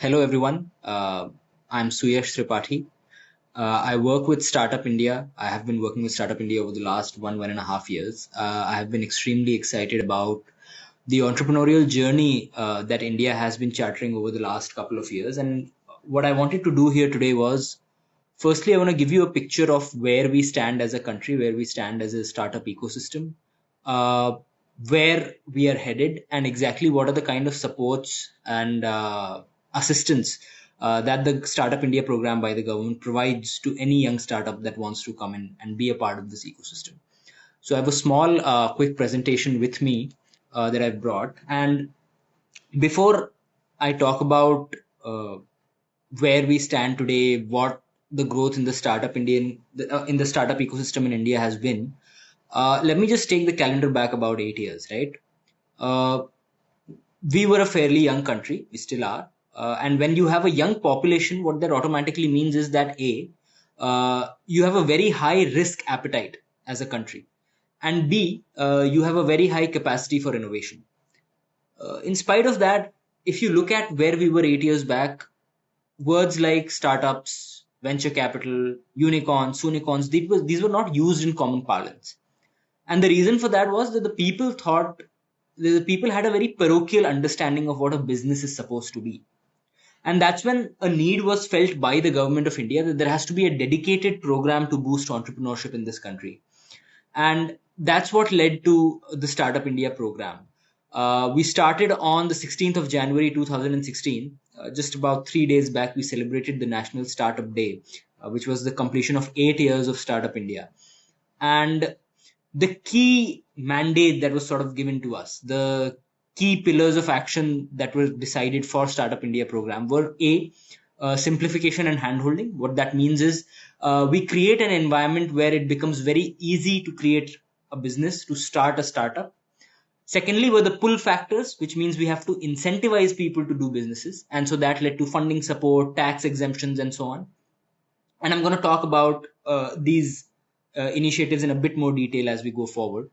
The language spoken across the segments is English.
Hello, everyone. I'm Suyash Tripathi. I work with Startup India. I have been working with Startup India over the last 1.5 years. I have been extremely excited about the entrepreneurial journey that India has been chartering over the last couple of years. And what I wanted to do here today was, firstly, I want to give you a picture of where we stand as a country, where we stand as a startup ecosystem, uh, where we are headed, and exactly what are the kind of supports and assistance that the Startup India program by the government provides to any young startup that wants to come in and be a part of this ecosystem. So I have a small, quick presentation with me that I've brought. And before I talk about where we stand today, what the growth in the in the startup ecosystem in India has been. Let me just take the calendar back about 8 years, right? Uh, we were a fairly young country, we still are, and when you have a young population, what that automatically means is that you have a very high risk appetite as a country, and B, you have a very high capacity for innovation. In spite of that, if you look at where we were 8 years back, words like startups, venture capital, unicorns, unicorns, these were not used in common parlance. And the reason for that was that the people had a very parochial understanding of what a business is supposed to be. And that's when a need was felt by the government of India that there has to be a dedicated program to boost entrepreneurship in this country. And that's what led to the Startup India program. We started on the 16th of January 2016. Just about 3 days back, we celebrated the National Startup Day, which was the completion of 8 years of Startup India. And the key mandate that was sort of given to us, the key pillars of action that were decided for Startup India program were simplification and handholding. What that means is we create an environment where it becomes very easy to create a business, to start a startup. Secondly, were the pull factors, which means we have to incentivize people to do businesses. And so that led to funding support, tax exemptions, and so on. And I'm going to talk about these initiatives in a bit more detail as we go forward.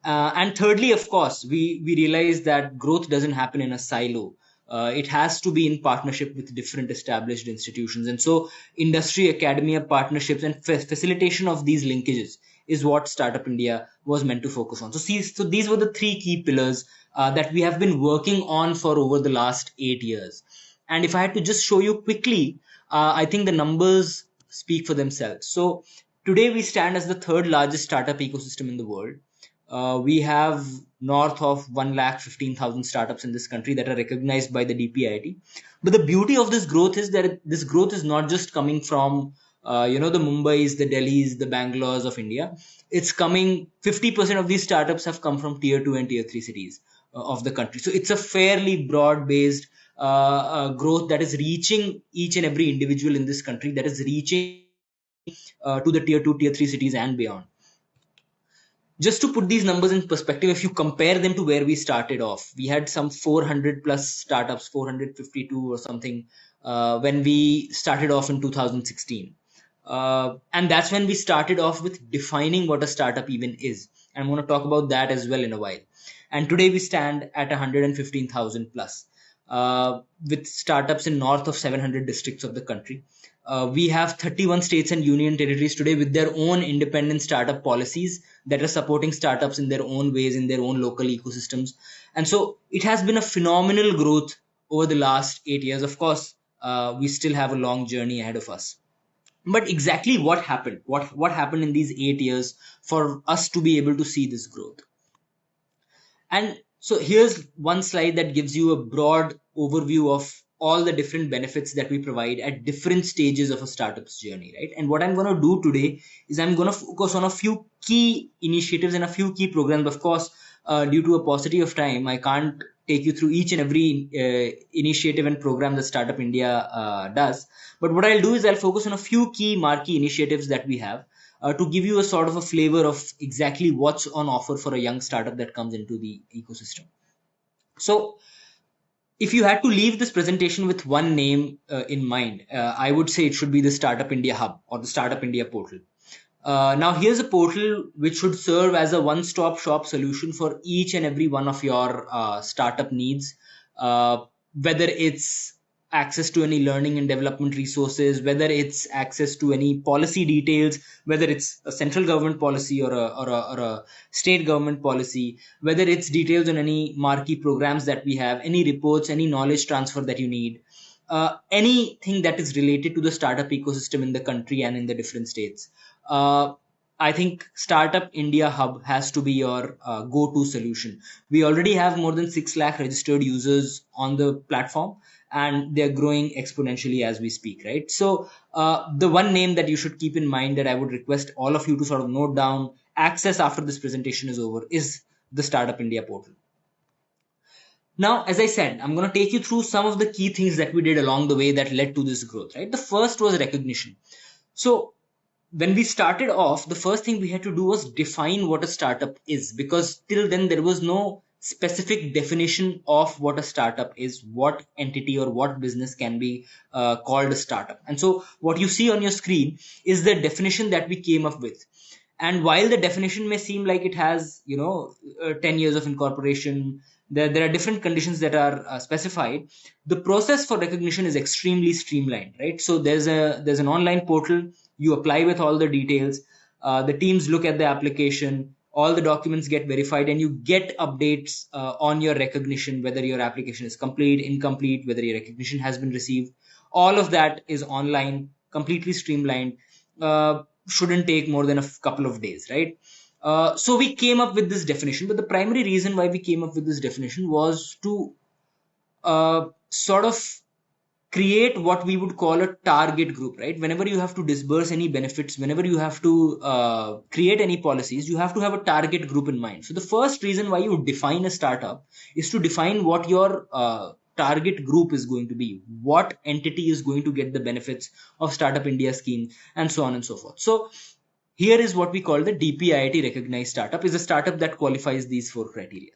And thirdly, of course, we realize that growth doesn't happen in a silo. It has to be in partnership with different established institutions. And so industry, academia partnerships and facilitation of these linkages is what Startup India was meant to focus on. So these were the three key pillars that we have been working on for over the last 8 years. And if I had to just show you quickly, I think the numbers speak for themselves. So today we stand as the third largest startup ecosystem in the world. We have north of 1,15,000 startups in this country that are recognized by the DPIIT. But the beauty of this growth is that this growth is not just coming from the Mumbai's, the Delhi's, the Bangalores of India. It's coming 50% of these startups have come from tier 2 and tier 3 cities of the country. So it's a fairly broad based growth that is reaching each and every individual in this country, that is reaching to the tier 2, tier 3 cities and beyond. Just to put these numbers in perspective, if you compare them to where we started off, we had some 400 plus startups, 452 or something, when we started off in 2016. And that's when we started off with defining what a startup even is. And I'm going to talk about that as well in a while. And today we stand at 115,000 plus, with startups in north of 700 districts of the country. We have 31 states and union territories today with their own independent startup policies that are supporting startups in their own ways, in their own local ecosystems. And so it has been a phenomenal growth over the last 8 years. Of course, we still have a long journey ahead of us. But exactly what happened? What happened in these 8 years for us to be able to see this growth? And so here's one slide that gives you a broad overview of all the different benefits that we provide at different stages of a startup's journey, right? And what I'm going to do today is I'm going to focus on a few key initiatives and a few key programs. Of course, due to a paucity of time, I can't take you through each and every initiative and program that Startup India does. But what I'll do is I'll focus on a few key marquee initiatives that we have to give you a sort of a flavor of exactly what's on offer for a young startup that comes into the ecosystem. So if you had to leave this presentation with one name in mind, I would say it should be the Startup India Hub or the Startup India Portal. Now, here's a portal which should serve as a one-stop shop solution for each and every one of your startup needs, whether it's access to any learning and development resources, whether it's access to any policy details, whether it's a central government policy or a state government policy, whether it's details on any marquee programs that we have, any reports, any knowledge transfer that you need, anything that is related to the startup ecosystem in the country and in the different states. I think Startup India Hub has to be your go-to solution. We already have more than 6 lakh registered users on the platform, and they're growing exponentially as we speak, right? So the one name that you should keep in mind that I would request all of you to sort of note down, access after this presentation is over, is the Startup India portal. Now, as I said, I'm going to take you through some of the key things that we did along the way that led to this growth, right? The first was recognition. So when we started off, the first thing we had to do was define what a startup is, because till then there was no specific definition of what a startup is, what entity or what business can be called a startup. And so what you see on your screen is the definition that we came up with. And while the definition may seem like it has 10 years of incorporation, there are different conditions that are specified. The process for recognition is extremely streamlined, right? So there's an online portal. You apply with all the details. The teams look at the application. All the documents get verified, and you get updates on your recognition, whether your application is complete, incomplete, whether your recognition has been received. All of that is online, completely streamlined. Shouldn't take more than a couple of days, right? So we came up with this definition, but the primary reason why we came up with this definition was to sort of create what we would call a target group, right? Whenever you have to disburse any benefits, whenever you have to create any policies, you have to have a target group in mind. So the first reason why you define a startup is to define what your target group is going to be, what entity is going to get the benefits of Startup India scheme, and so on and so forth. So here is what we call the DPIIT recognized startup, is a startup that qualifies these 4 criteria.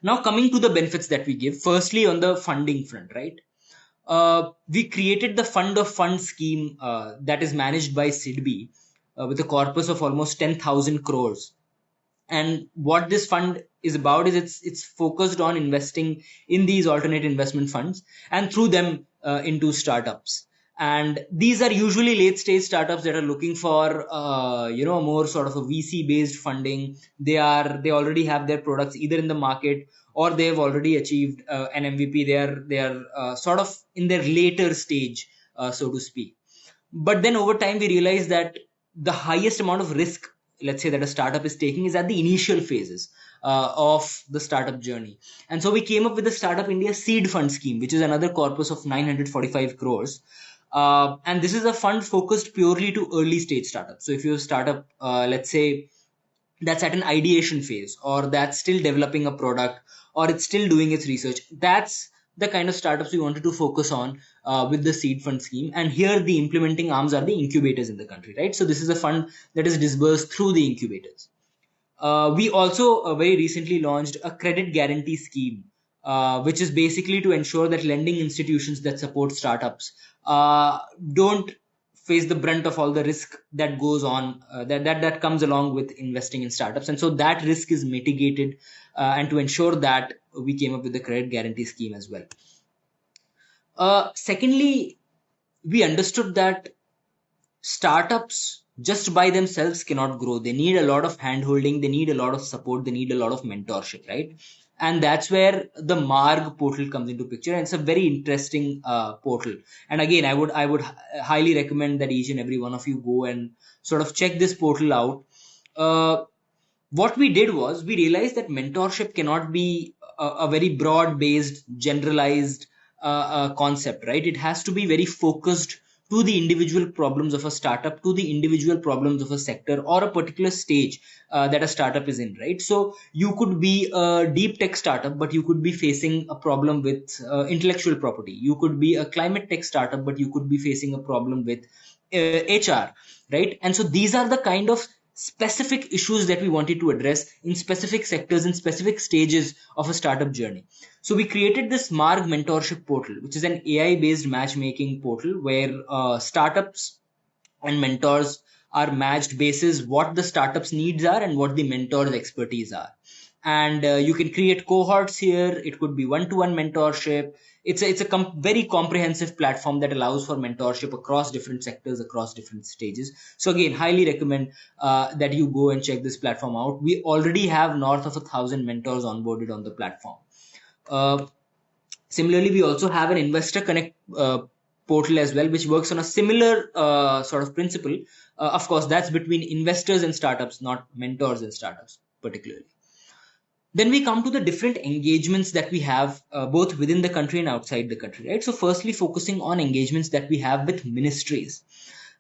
Now coming to the benefits that we give, firstly on the funding front, right? We created the fund of funds scheme that is managed by SIDBI with a corpus of almost 10,000 crores. And what this fund is about is it's focused on investing in these alternate investment funds and through them into startups. And these are usually late stage startups that are looking for more sort of a VC based funding. They already have their products either in the market or they've already achieved an MVP. They are sort of in their later stage, so to speak. But then over time we realize that the highest amount of risk, let's say, that a startup is taking is at the initial phases of the startup journey. And so we came up with the Startup India Seed Fund scheme, which is another corpus of 945 crores. And this is a fund focused purely to early stage startups. So if you have a startup, let's say, that's at an ideation phase, or that's still developing a product, or it's still doing its research, that's the kind of startups we wanted to focus on with the seed fund scheme. And here the implementing arms are the incubators in the country, right? So this is a fund that is disbursed through the incubators. We also very recently launched a credit guarantee scheme, which is basically to ensure that lending institutions that support startups don't face the brunt of all the risk that goes on, that comes along with investing in startups. And so that risk is mitigated, and to ensure that, we came up with the credit guarantee scheme as well. Secondly, we understood that startups just by themselves cannot grow. They need a lot of handholding, they need a lot of support, they need a lot of mentorship, right? And that's where the Marg portal comes into picture. And it's a very interesting portal. And again, I would highly recommend that each and every one of you go and sort of check this portal out. What we did was we realized that mentorship cannot be a very broad based, generalized concept, right? It has to be very focused to the individual problems of a startup, to the individual problems of a sector or a particular stage that a startup is in, right? So you could be a deep tech startup, but you could be facing a problem with intellectual property. You could be a climate tech startup, but you could be facing a problem with HR, right? And so these are the kind of specific issues that we wanted to address in specific sectors, in specific stages of a startup journey. So we created this Marg Mentorship Portal, which is an AI-based matchmaking portal where startups and mentors are matched basis what the startup's needs are and what the mentor's expertise are. and you can create cohorts here. It could be one-to-one mentorship. It's a very comprehensive platform that allows for mentorship across different sectors, across different stages. So again, highly recommend that you go and check this platform out. We already have north of 1,000 mentors onboarded on the platform. uh, Similarly, we also have an investor connect portal as well, which works on a similar sort of principle. Of course, that's between investors and startups, not mentors and startups particularly. Then we come to the different engagements that we have both within the country and outside the country, right? So firstly, focusing on engagements that we have with ministries.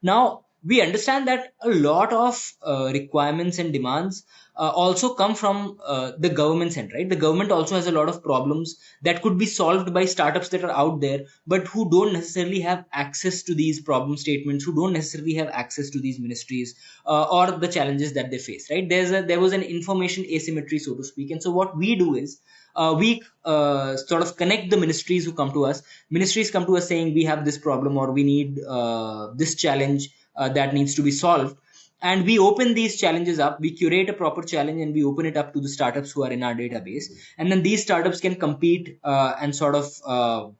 Now, we understand that a lot of requirements and demands also come from the government end, right? The government also has a lot of problems that could be solved by startups that are out there, but who don't necessarily have access to these problem statements, who don't necessarily have access to these ministries or the challenges that they face, right? There was an information asymmetry, so to speak. And so what we do is we sort of connect the ministries who come to us. Ministries come to us saying we have this problem or we need this challenge that needs to be solved, and we open these challenges up. We curate a proper challenge and we open it up to the startups who are in our database, and then these startups can compete and sort of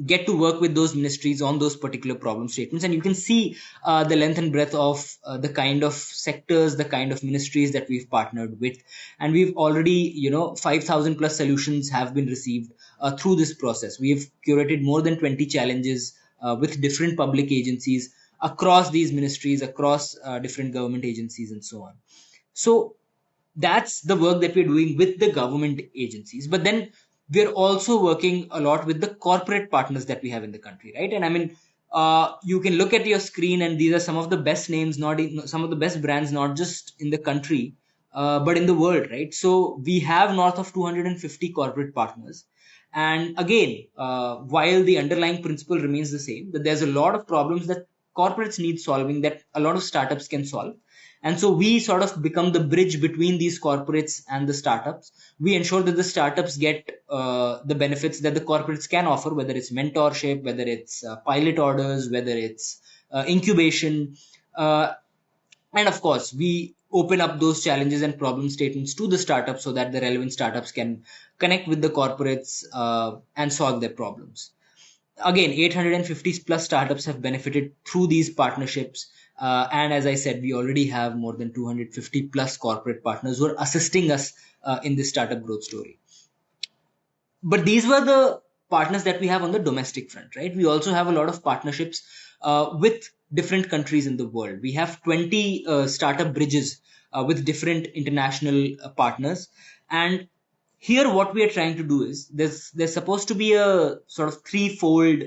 get to work with those ministries on those particular problem statements. And you can see the length and breadth of the kind of sectors, the kind of ministries that we've partnered with. And we've already, 5,000 plus solutions have been received through this process. We've curated more than 20 challenges with different public agencies across these ministries, across different government agencies, and so on. So that's the work that we're doing with the government agencies. But then we're also working a lot with the corporate partners that we have in the country, right? And I mean, you can look at your screen, and these are some of the best names, some of the best brands, not just in the country, but in the world, right? So we have north of 250 corporate partners. And again, while the underlying principle remains the same, that there's a lot of problems that corporates need solving that a lot of startups can solve. And so we sort of become the bridge between these corporates and the startups. We ensure that the startups get the benefits that the corporates can offer, whether it's mentorship, whether it's pilot orders, whether it's incubation. And of course, we open up those challenges and problem statements to the startups so that the relevant startups can connect with the corporates and solve their problems. Again, 850 plus startups have benefited through these partnerships. And as I said, we already have more than 250 plus corporate partners who are assisting us in this startup growth story. But these were the partners that we have on the domestic front, right? We also have a lot of partnerships with different countries in the world. We have 20 startup bridges with different international partners. And here, what we are trying to do is there's supposed to be a sort of threefold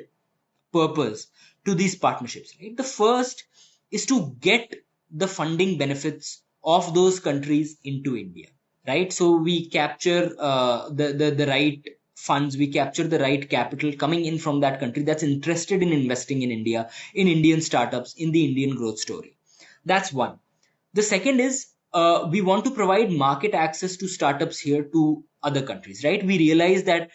purpose to these partnerships, right? The first is to get the funding benefits of those countries into India, right? So we capture the right funds, we capture the right capital coming in from that country that's interested in investing in India, in Indian startups, in the Indian growth story. That's one. The second is we want to provide market access to startups here to other countries, right? We realize that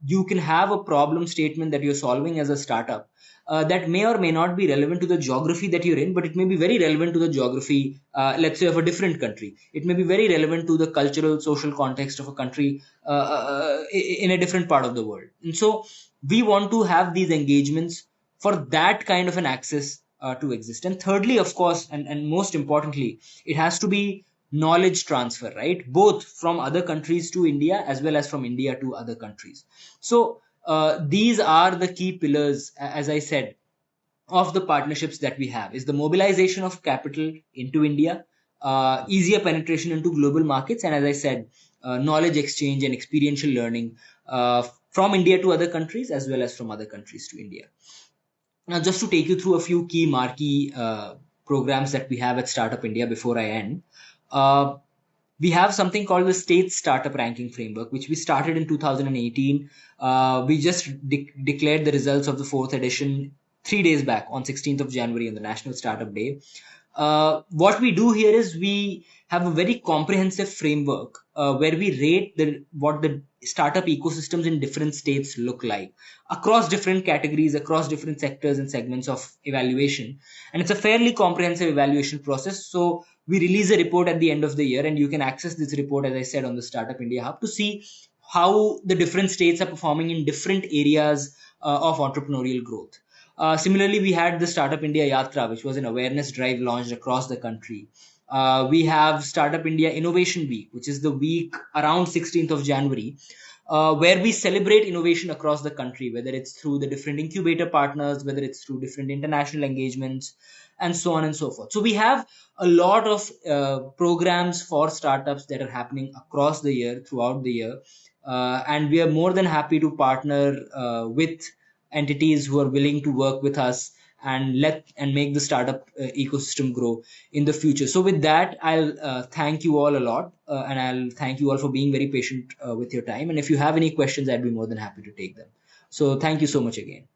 you can have a problem statement that you're solving as a startup that may or may not be relevant to the geography that you're in, but it may be very relevant to the geography, let's say, of a different country. It may be very relevant to the cultural, social context of a country in a different part of the world. And so we want to have these engagements for that kind of an access to exist. And thirdly, of course, and most importantly, it has to be knowledge transfer, right? Both from other countries to India as well as from India to other countries. So these are the key pillars, as I said, of the partnerships that we have is the mobilization of capital into India, easier penetration into global markets, and as I said, knowledge exchange and experiential learning from India to other countries as well as from other countries to India. Now, just to take you through a few key marquee programs that we have at Startup India before I end, we have something called the State Startup Ranking Framework, which we started in 2018. We just declared the results of the fourth edition 3 days back on 16th of January on the National Startup Day. What we do here is we have a very comprehensive framework where we rate what the startup ecosystems in different states look like across different categories, across different sectors and segments of evaluation. And it's a fairly comprehensive evaluation process. So we release a report at the end of the year, and you can access this report, as I said, on the Startup India Hub to see how the different states are performing in different areas of entrepreneurial growth. Similarly, we had the Startup India Yatra, which was an awareness drive launched across the country. We have Startup India Innovation Week, which is the week around 16th of January, where we celebrate innovation across the country, whether it's through the different incubator partners, whether it's through different international engagements, and so on and so forth. So we have a lot of programs for startups that are happening across the year, throughout the year. And we are more than happy to partner with entities who are willing to work with us and make the startup ecosystem grow in the future. So with that, I'll thank you all a lot, and I'll thank you all for being very patient with your time. And if you have any questions, I'd be more than happy to take them. So thank you so much again.